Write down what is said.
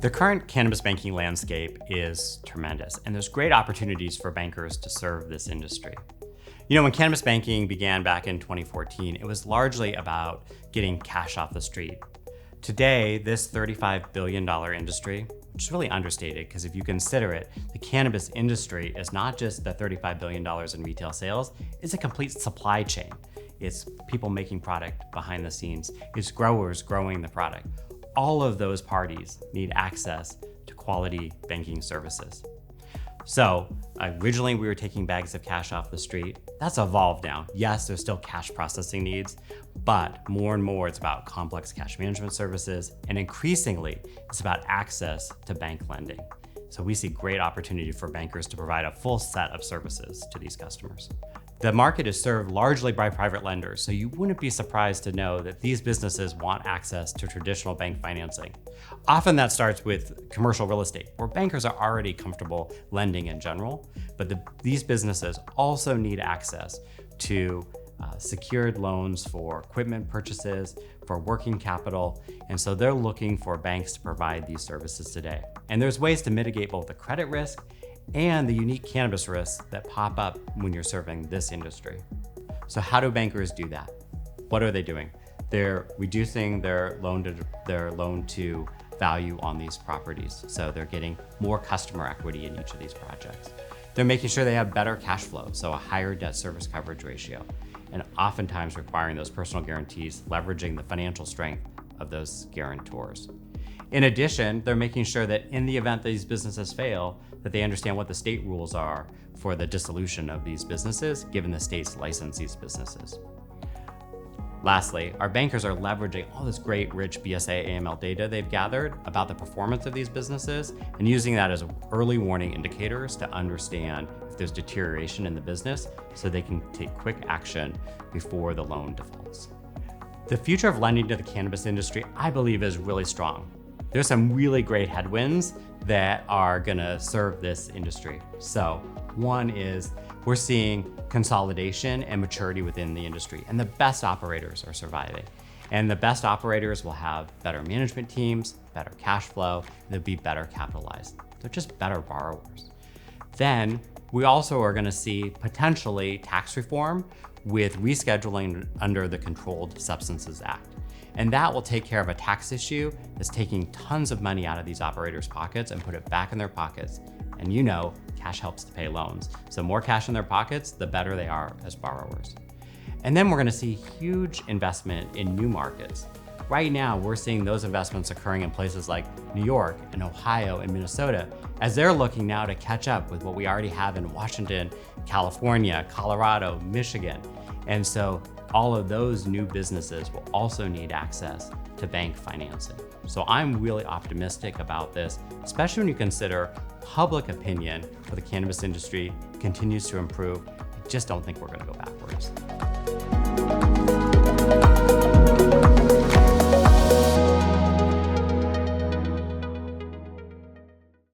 The current cannabis banking landscape is tremendous, and there's great opportunities for bankers to serve this industry. You know, when cannabis banking began back in 2014, it was largely about getting cash off the street. Today, this $35 billion industry, which is really understated because if you consider it, the cannabis industry is not just the $35 billion in retail sales, it's a complete supply chain. It's people making product behind the scenes. It's growers growing the product. All of those parties need access to quality banking services. So originally we were taking bags of cash off the street. That's evolved now. Yes, there's still cash processing needs, but more and more it's about complex cash management services, and increasingly it's about access to bank lending. So we see great opportunity for bankers to provide a full set of services to these customers. The market is served largely by private lenders, so you wouldn't be surprised to know that these businesses want access to traditional bank financing. Often that starts with commercial real estate, where bankers are already comfortable lending in general, but these businesses also need access to secured loans for equipment purchases, for working capital, and so they're looking for banks to provide these services today. And there's ways to mitigate both the credit risk and the unique cannabis risks that pop up when you're serving this industry. So how do bankers do that? What are they doing? They're reducing their loan to value on these properties. So they're getting more customer equity in each of these projects. They're making sure they have better cash flow, so a higher debt service coverage ratio, and oftentimes requiring those personal guarantees, leveraging the financial strength of those guarantors. In addition, they're making sure that in the event that these businesses fail, that they understand what the state rules are for the dissolution of these businesses, given the states license these businesses. Lastly, our bankers are leveraging all this great, rich BSA AML data they've gathered about the performance of these businesses and using that as early warning indicators to understand if there's deterioration in the business so they can take quick action before the loan defaults. The future of lending to the cannabis industry, I believe, is really strong. There's some really great headwinds that are gonna serve this industry. So one is we're seeing consolidation and maturity within the industry, and the best operators are surviving. And the best operators will have better management teams, better cash flow, and they'll be better capitalized. They're just better borrowers. Then we also are gonna see potentially tax reform with rescheduling under the Controlled Substances Act. And that will take care of a tax issue that's taking tons of money out of these operators' pockets and put it back in their pockets. And you know, cash helps to pay loans. So more cash in their pockets, the better they are as borrowers. And then we're gonna see huge investment in new markets. Right now, we're seeing those investments occurring in places like New York and Ohio and Minnesota, as they're looking now to catch up with what we already have in Washington, California, Colorado, Michigan. And so all of those new businesses will also need access to bank financing. So I'm really optimistic about this, especially when you consider public opinion for the cannabis industry continues to improve. I just don't think we're gonna go backwards.